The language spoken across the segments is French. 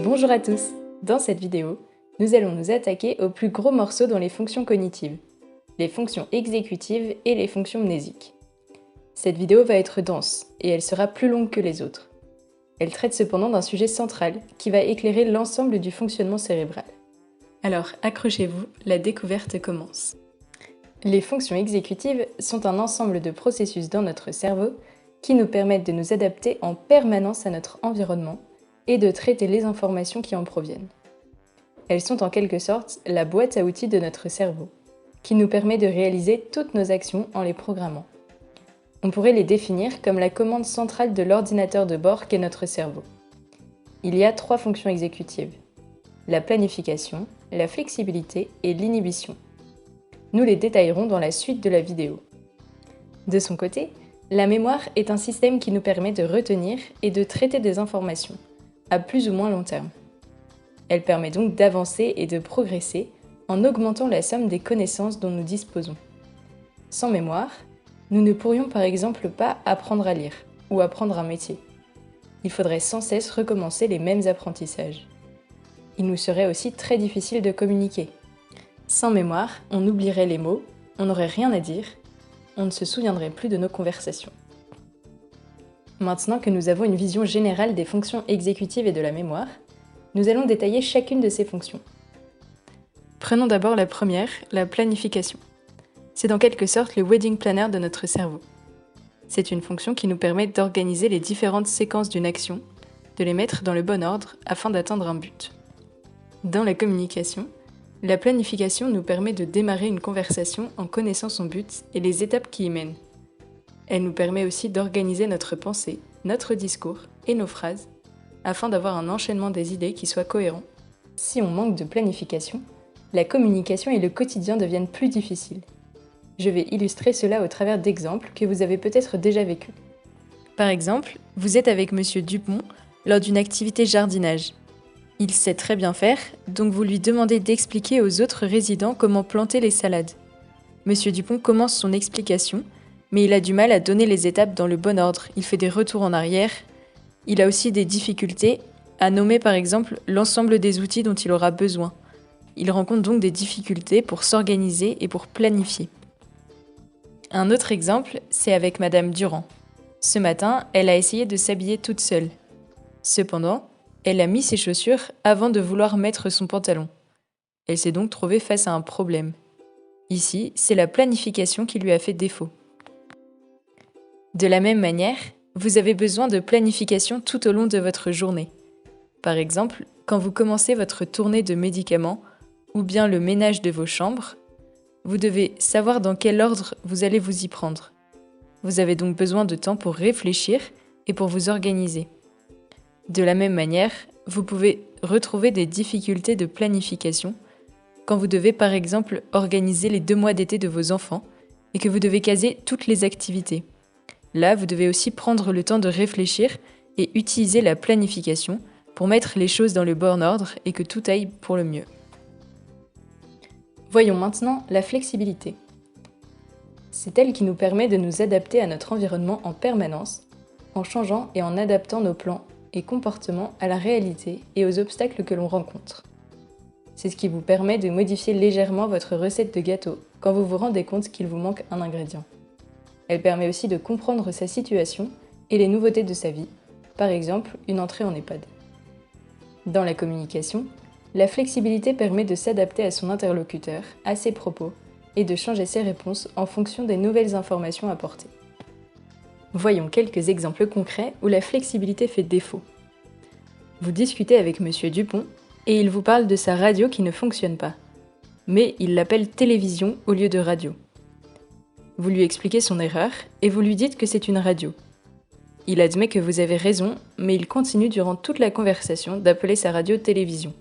Bonjour à tous! Dans cette vidéo, nous allons nous attaquer aux plus gros morceaux dans les fonctions cognitives, les fonctions exécutives et les fonctions mnésiques. Cette vidéo va être dense et elle sera plus longue que les autres. Elle traite cependant d'un sujet central qui va éclairer l'ensemble du fonctionnement cérébral. Alors accrochez-vous, la découverte commence. Les fonctions exécutives sont un ensemble de processus dans notre cerveau qui nous permettent de nous adapter en permanence à notre environnement et de traiter les informations qui en proviennent. Elles sont en quelque sorte la boîte à outils de notre cerveau, qui nous permet de réaliser toutes nos actions en les programmant. On pourrait les définir comme la commande centrale de l'ordinateur de bord qu'est notre cerveau. Il y a 3 fonctions exécutives: la planification, la flexibilité et l'inhibition. Nous les détaillerons dans la suite de la vidéo. De son côté, la mémoire est un système qui nous permet de retenir et de traiter des informations, à plus ou moins long terme. Elle permet donc d'avancer et de progresser en augmentant la somme des connaissances dont nous disposons. Sans mémoire, nous ne pourrions par exemple pas apprendre à lire ou apprendre un métier. Il faudrait sans cesse recommencer les mêmes apprentissages. Il nous serait aussi très difficile de communiquer. Sans mémoire, on oublierait les mots, on n'aurait rien à dire, on ne se souviendrait plus de nos conversations. Maintenant que nous avons une vision générale des fonctions exécutives et de la mémoire, nous allons détailler chacune de ces fonctions. Prenons d'abord la première, la planification. C'est en quelque sorte le wedding planner de notre cerveau. C'est une fonction qui nous permet d'organiser les différentes séquences d'une action, de les mettre dans le bon ordre afin d'atteindre un but. Dans la communication, la planification nous permet de démarrer une conversation en connaissant son but et les étapes qui y mènent. Elle nous permet aussi d'organiser notre pensée, notre discours et nos phrases afin d'avoir un enchaînement des idées qui soit cohérent. Si on manque de planification, la communication et le quotidien deviennent plus difficiles. Je vais illustrer cela au travers d'exemples que vous avez peut-être déjà vécus. Par exemple, vous êtes avec Monsieur Dupont lors d'une activité jardinage. Il sait très bien faire, donc vous lui demandez d'expliquer aux autres résidents comment planter les salades. Monsieur Dupont commence son explication, mais il a du mal à donner les étapes dans le bon ordre, il fait des retours en arrière. Il a aussi des difficultés à nommer par exemple l'ensemble des outils dont il aura besoin. Il rencontre donc des difficultés pour s'organiser et pour planifier. Un autre exemple, c'est avec Madame Durand. Ce matin, elle a essayé de s'habiller toute seule. Cependant, elle a mis ses chaussures avant de vouloir mettre son pantalon. Elle s'est donc trouvée face à un problème. Ici, c'est la planification qui lui a fait défaut. De la même manière, vous avez besoin de planification tout au long de votre journée. Par exemple, quand vous commencez votre tournée de médicaments ou bien le ménage de vos chambres, vous devez savoir dans quel ordre vous allez vous y prendre. Vous avez donc besoin de temps pour réfléchir et pour vous organiser. De la même manière, vous pouvez retrouver des difficultés de planification quand vous devez par exemple organiser les 2 mois d'été de vos enfants et que vous devez caser toutes les activités. Là, vous devez aussi prendre le temps de réfléchir et utiliser la planification pour mettre les choses dans le bon ordre et que tout aille pour le mieux. Voyons maintenant la flexibilité. C'est elle qui nous permet de nous adapter à notre environnement en permanence, en changeant et en adaptant nos plans et comportements à la réalité et aux obstacles que l'on rencontre. C'est ce qui vous permet de modifier légèrement votre recette de gâteau quand vous vous rendez compte qu'il vous manque un ingrédient. Elle permet aussi de comprendre sa situation et les nouveautés de sa vie, par exemple une entrée en EHPAD. Dans la communication, la flexibilité permet de s'adapter à son interlocuteur, à ses propos, et de changer ses réponses en fonction des nouvelles informations apportées. Voyons quelques exemples concrets où la flexibilité fait défaut. Vous discutez avec Monsieur Dupont et il vous parle de sa radio qui ne fonctionne pas, mais il l'appelle télévision au lieu de radio. Vous lui expliquez son erreur et vous lui dites que c'est une radio. Il admet que vous avez raison, mais il continue durant toute la conversation d'appeler sa radio télévision.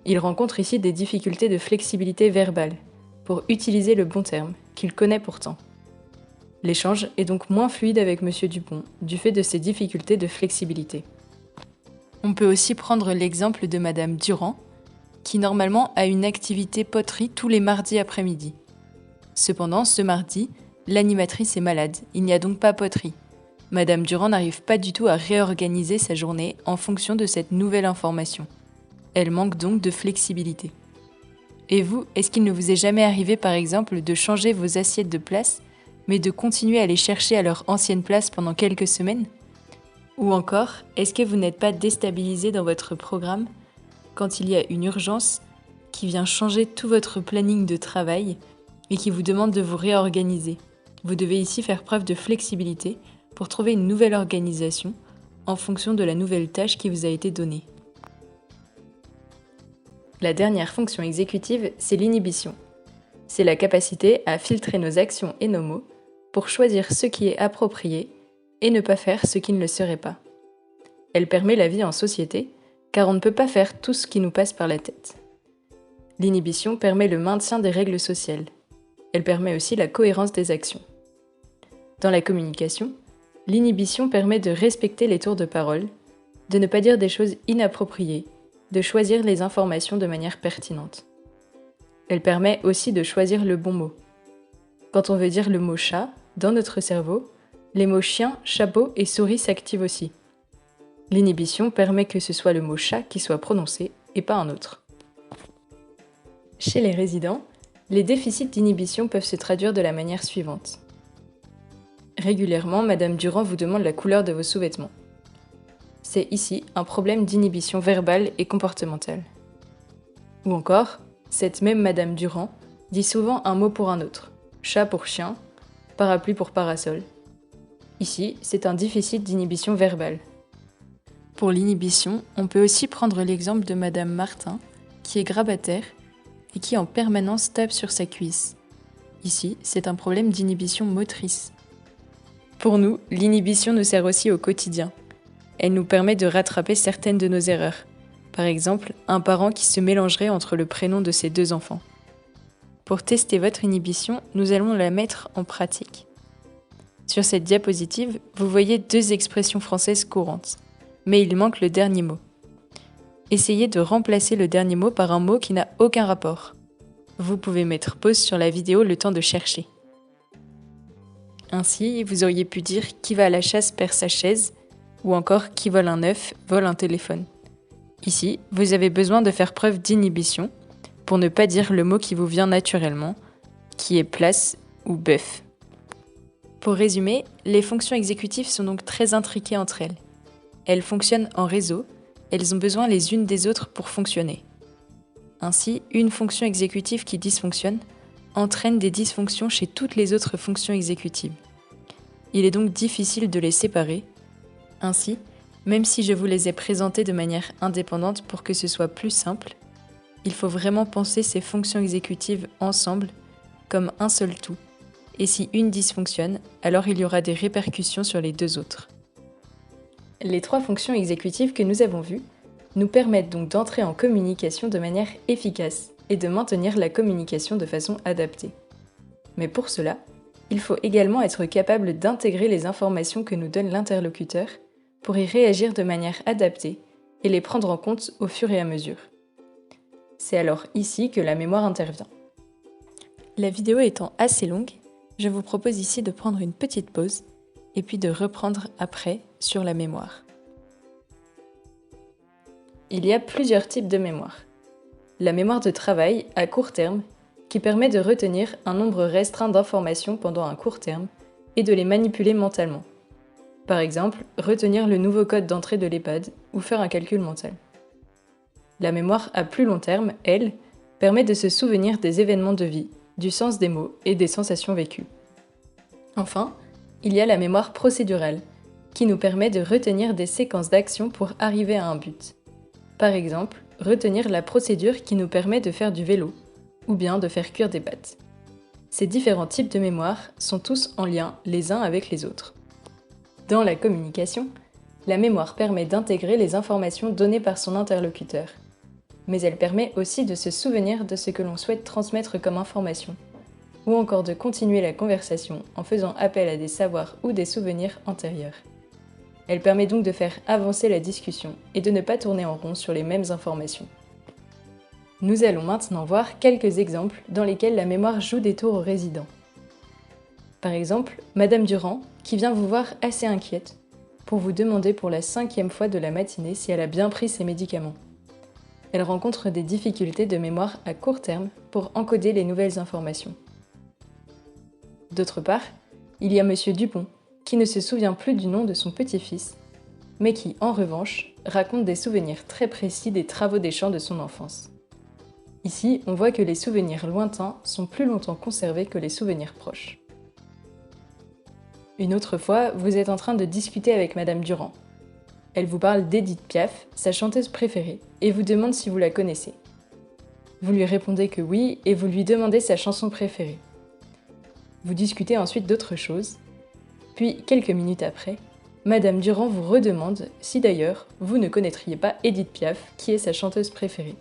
Il rencontre ici des difficultés de flexibilité verbale, pour utiliser le bon terme, qu'il connaît pourtant. L'échange est donc moins fluide avec Monsieur Dupont, du fait de ses difficultés de flexibilité. On peut aussi prendre l'exemple de Madame Durand, qui normalement a une activité poterie tous les mardis après-midi. Cependant, ce mardi, l'animatrice est malade, il n'y a donc pas poterie. Madame Durand n'arrive pas du tout à réorganiser sa journée en fonction de cette nouvelle information. Elle manque donc de flexibilité. Et vous, est-ce qu'il ne vous est jamais arrivé par exemple de changer vos assiettes de place, mais de continuer à les chercher à leur ancienne place pendant quelques semaines ? Ou encore, est-ce que vous n'êtes pas déstabilisé dans votre programme quand il y a une urgence qui vient changer tout votre planning de travail et qui vous demande de vous réorganiser ? Vous devez ici faire preuve de flexibilité pour trouver une nouvelle organisation en fonction de la nouvelle tâche qui vous a été donnée. La dernière fonction exécutive, c'est l'inhibition. C'est la capacité à filtrer nos actions et nos mots pour choisir ce qui est approprié et ne pas faire ce qui ne le serait pas. Elle permet la vie en société, car on ne peut pas faire tout ce qui nous passe par la tête. L'inhibition permet le maintien des règles sociales. Elle permet aussi la cohérence des actions. Dans la communication, l'inhibition permet de respecter les tours de parole, de ne pas dire des choses inappropriées, de choisir les informations de manière pertinente. Elle permet aussi de choisir le bon mot. Quand on veut dire le mot chat, dans notre cerveau, les mots chien, chapeau et souris s'activent aussi. L'inhibition permet que ce soit le mot chat qui soit prononcé et pas un autre. Chez les résidents, les déficits d'inhibition peuvent se traduire de la manière suivante. Régulièrement, Madame Durand vous demande la couleur de vos sous-vêtements. C'est ici un problème d'inhibition verbale et comportementale. Ou encore, cette même Madame Durand dit souvent un mot pour un autre, chat pour chien, parapluie pour parasol. Ici, c'est un déficit d'inhibition verbale. Pour l'inhibition, on peut aussi prendre l'exemple de Madame Martin, qui est grabataire et qui en permanence tape sur sa cuisse. Ici, c'est un problème d'inhibition motrice. Pour nous, l'inhibition nous sert aussi au quotidien. Elle nous permet de rattraper certaines de nos erreurs. Par exemple, un parent qui se mélangerait entre le prénom de ses deux enfants. Pour tester votre inhibition, nous allons la mettre en pratique. Sur cette diapositive, vous voyez deux expressions françaises courantes, mais il manque le dernier mot. Essayez de remplacer le dernier mot par un mot qui n'a aucun rapport. Vous pouvez mettre pause sur la vidéo le temps de chercher. Ainsi, vous auriez pu dire « qui va à la chasse perd sa chaise » ou encore « qui vole un œuf vole un téléphone ». Ici, vous avez besoin de faire preuve d'inhibition pour ne pas dire le mot qui vous vient naturellement, qui est place ou bœuf. Pour résumer, les fonctions exécutives sont donc très intriquées entre elles. Elles fonctionnent en réseau, elles ont besoin les unes des autres pour fonctionner. Ainsi, une fonction exécutive qui dysfonctionne entraîne des dysfonctions chez toutes les autres fonctions exécutives. Il est donc difficile de les séparer. Ainsi, même si je vous les ai présentées de manière indépendante pour que ce soit plus simple, il faut vraiment penser ces fonctions exécutives ensemble comme un seul tout. Et si une dysfonctionne, alors il y aura des répercussions sur les deux autres. Les trois fonctions exécutives que nous avons vues nous permettent donc d'entrer en communication de manière efficace et de maintenir la communication de façon adaptée. Mais pour cela, il faut également être capable d'intégrer les informations que nous donne l'interlocuteur pour y réagir de manière adaptée et les prendre en compte au fur et à mesure. C'est alors ici que la mémoire intervient. La vidéo étant assez longue, je vous propose ici de prendre une petite pause et puis de reprendre après sur la mémoire. Il y a plusieurs types de mémoire. La mémoire de travail à court terme, qui permet de retenir un nombre restreint d'informations pendant un court terme et de les manipuler mentalement. Par exemple, retenir le nouveau code d'entrée de l'EHPAD ou faire un calcul mental. La mémoire à plus long terme, elle, permet de se souvenir des événements de vie, du sens des mots et des sensations vécues. Enfin, il y a la mémoire procédurale, qui nous permet de retenir des séquences d'actions pour arriver à un but. Par exemple, retenir la procédure qui nous permet de faire du vélo, ou bien de faire cuire des pâtes. Ces différents types de mémoire sont tous en lien les uns avec les autres. Dans la communication, la mémoire permet d'intégrer les informations données par son interlocuteur, mais elle permet aussi de se souvenir de ce que l'on souhaite transmettre comme information, ou encore de continuer la conversation en faisant appel à des savoirs ou des souvenirs antérieurs. Elle permet donc de faire avancer la discussion et de ne pas tourner en rond sur les mêmes informations. Nous allons maintenant voir quelques exemples dans lesquels la mémoire joue des tours aux résidents. Par exemple, Madame Durand, qui vient vous voir assez inquiète, pour vous demander pour la 5e fois de la matinée si elle a bien pris ses médicaments. Elle rencontre des difficultés de mémoire à court terme pour encoder les nouvelles informations. D'autre part, il y a Monsieur Dupont, qui ne se souvient plus du nom de son petit-fils, mais qui, en revanche, raconte des souvenirs très précis des travaux des champs de son enfance. Ici, on voit que les souvenirs lointains sont plus longtemps conservés que les souvenirs proches. Une autre fois, vous êtes en train de discuter avec Madame Durand. Elle vous parle d'Édith Piaf, sa chanteuse préférée, et vous demande si vous la connaissez. Vous lui répondez que oui, et vous lui demandez sa chanson préférée. Vous discutez ensuite d'autre chose, puis quelques minutes après, Madame Durand vous redemande si d'ailleurs vous ne connaîtriez pas Édith Piaf, qui est sa chanteuse préférée,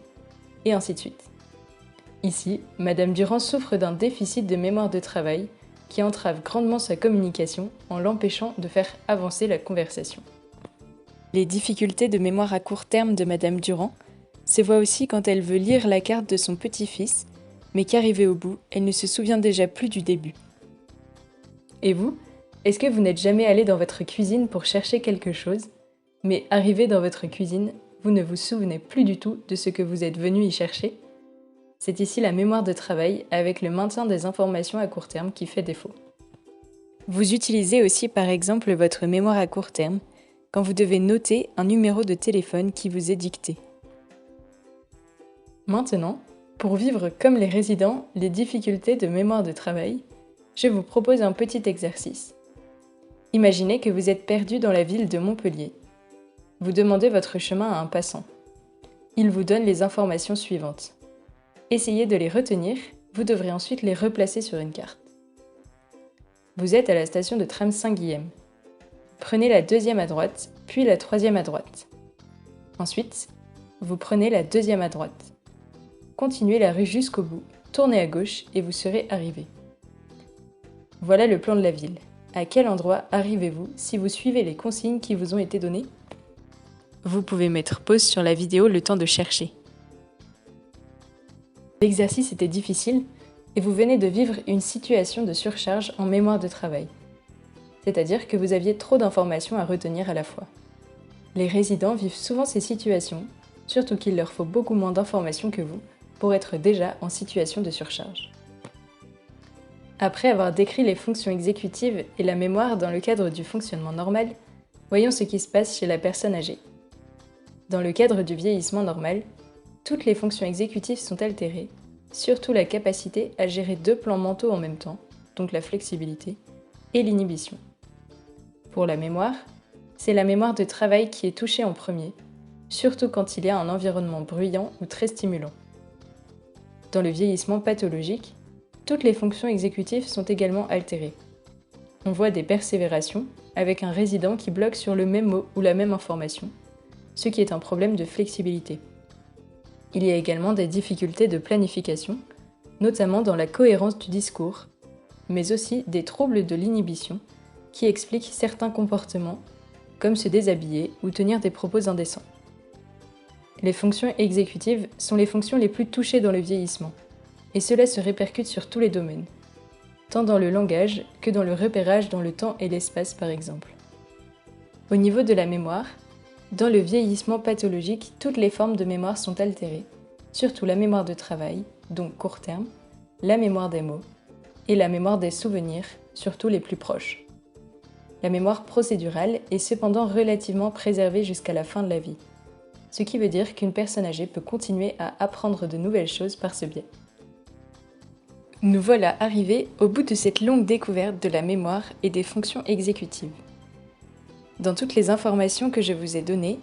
et ainsi de suite. Ici, Madame Durand souffre d'un déficit de mémoire de travail qui entrave grandement sa communication en l'empêchant de faire avancer la conversation. Les difficultés de mémoire à court terme de Madame Durand se voient aussi quand elle veut lire la carte de son petit-fils, mais qu'arrivée au bout, elle ne se souvient déjà plus du début. Et vous, est-ce que vous n'êtes jamais allé dans votre cuisine pour chercher quelque chose, mais arrivé dans votre cuisine, vous ne vous souvenez plus du tout de ce que vous êtes venu y chercher ? C'est ici la mémoire de travail avec le maintien des informations à court terme qui fait défaut. Vous utilisez aussi par exemple votre mémoire à court terme quand vous devez noter un numéro de téléphone qui vous est dicté. Maintenant, pour vivre comme les résidents les difficultés de mémoire de travail, je vous propose un petit exercice. Imaginez que vous êtes perdu dans la ville de Montpellier. Vous demandez votre chemin à un passant. Il vous donne les informations suivantes. Essayez de les retenir, vous devrez ensuite les replacer sur une carte. Vous êtes à la station de tram Saint-Guilhem. Prenez la 2e à droite, puis la 3e à droite. Ensuite, vous prenez la 2e à droite. Continuez la rue jusqu'au bout, tournez à gauche et vous serez arrivé. Voilà le plan de la ville. À quel endroit arrivez-vous si vous suivez les consignes qui vous ont été données ? Vous pouvez mettre pause sur la vidéo le temps de chercher. L'exercice était difficile et vous venez de vivre une situation de surcharge en mémoire de travail. C'est-à-dire que vous aviez trop d'informations à retenir à la fois. Les résidents vivent souvent ces situations, surtout qu'il leur faut beaucoup moins d'informations que vous pour être déjà en situation de surcharge. Après avoir décrit les fonctions exécutives et la mémoire dans le cadre du fonctionnement normal, voyons ce qui se passe chez la personne âgée. Dans le cadre du vieillissement normal, toutes les fonctions exécutives sont altérées, surtout la capacité à gérer 2 plans mentaux en même temps, donc la flexibilité, et l'inhibition. Pour la mémoire, c'est la mémoire de travail qui est touchée en premier, surtout quand il y a un environnement bruyant ou très stimulant. Dans le vieillissement pathologique, toutes les fonctions exécutives sont également altérées. On voit des persévérations avec un résident qui bloque sur le même mot ou la même information, ce qui est un problème de flexibilité. Il y a également des difficultés de planification, notamment dans la cohérence du discours, mais aussi des troubles de l'inhibition qui expliquent certains comportements, comme se déshabiller ou tenir des propos indécents. Les fonctions exécutives sont les fonctions les plus touchées dans le vieillissement, et cela se répercute sur tous les domaines, tant dans le langage que dans le repérage dans le temps et l'espace par exemple. Au niveau de la mémoire, dans le vieillissement pathologique, toutes les formes de mémoire sont altérées, surtout la mémoire de travail, donc court terme, la mémoire des mots, et la mémoire des souvenirs, surtout les plus proches. La mémoire procédurale est cependant relativement préservée jusqu'à la fin de la vie, ce qui veut dire qu'une personne âgée peut continuer à apprendre de nouvelles choses par ce biais. Nous voilà arrivés au bout de cette longue découverte de la mémoire et des fonctions exécutives. Dans toutes les informations que je vous ai données,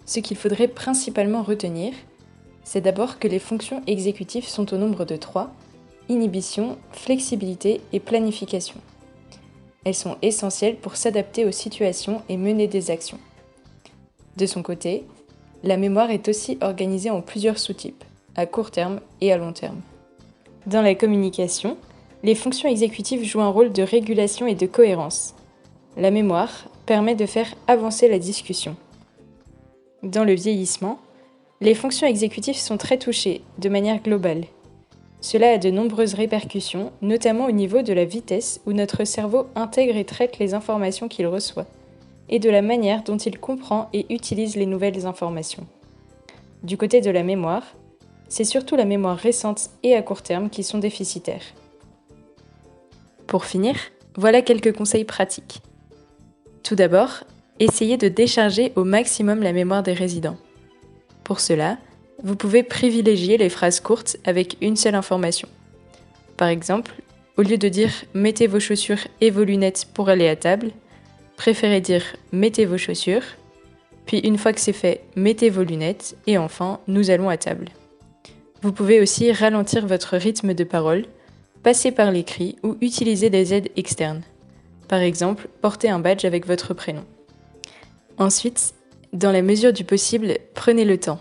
ce qu'il faudrait principalement retenir, c'est d'abord que les fonctions exécutives sont au nombre de 3, inhibition, flexibilité et planification. Elles sont essentielles pour s'adapter aux situations et mener des actions. De son côté, la mémoire est aussi organisée en plusieurs sous-types, à court terme et à long terme. Dans la communication, les fonctions exécutives jouent un rôle de régulation et de cohérence. La mémoire permet de faire avancer la discussion. Dans le vieillissement, les fonctions exécutives sont très touchées, de manière globale. Cela a de nombreuses répercussions, notamment au niveau de la vitesse où notre cerveau intègre et traite les informations qu'il reçoit, et de la manière dont il comprend et utilise les nouvelles informations. Du côté de la mémoire, c'est surtout la mémoire récente et à court terme qui sont déficitaires. Pour finir, voilà quelques conseils pratiques. Tout d'abord, essayez de décharger au maximum la mémoire des résidents. Pour cela, vous pouvez privilégier les phrases courtes avec une seule information. Par exemple, au lieu de dire « mettez vos chaussures et vos lunettes pour aller à table », préférez dire « mettez vos chaussures », puis une fois que c'est fait, mettez vos lunettes et enfin, nous allons à table. Vous pouvez aussi ralentir votre rythme de parole, passer par l'écrit ou utiliser des aides externes. Par exemple, porter un badge avec votre prénom. Ensuite, dans la mesure du possible, prenez le temps.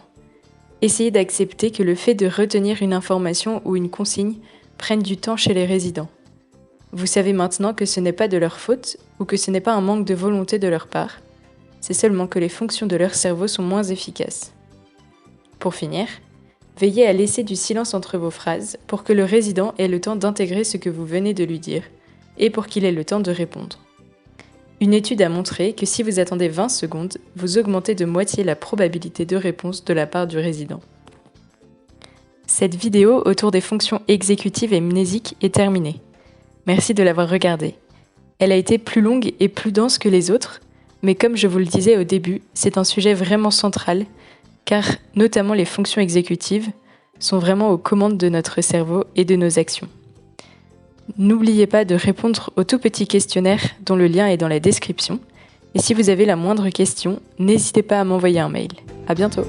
Essayez d'accepter que le fait de retenir une information ou une consigne prenne du temps chez les résidents. Vous savez maintenant que ce n'est pas de leur faute ou que ce n'est pas un manque de volonté de leur part, c'est seulement que les fonctions de leur cerveau sont moins efficaces. Pour finir, veillez à laisser du silence entre vos phrases pour que le résident ait le temps d'intégrer ce que vous venez de lui dire et pour qu'il ait le temps de répondre. Une étude a montré que si vous attendez 20 secondes, vous augmentez de moitié la probabilité de réponse de la part du résident. Cette vidéo autour des fonctions exécutives et mnésiques est terminée. Merci de l'avoir regardée. Elle a été plus longue et plus dense que les autres, mais comme je vous le disais au début, c'est un sujet vraiment central, car notamment les fonctions exécutives sont vraiment aux commandes de notre cerveau et de nos actions. N'oubliez pas de répondre au tout petit questionnaire dont le lien est dans la description. Et si vous avez la moindre question, n'hésitez pas à m'envoyer un mail. À bientôt!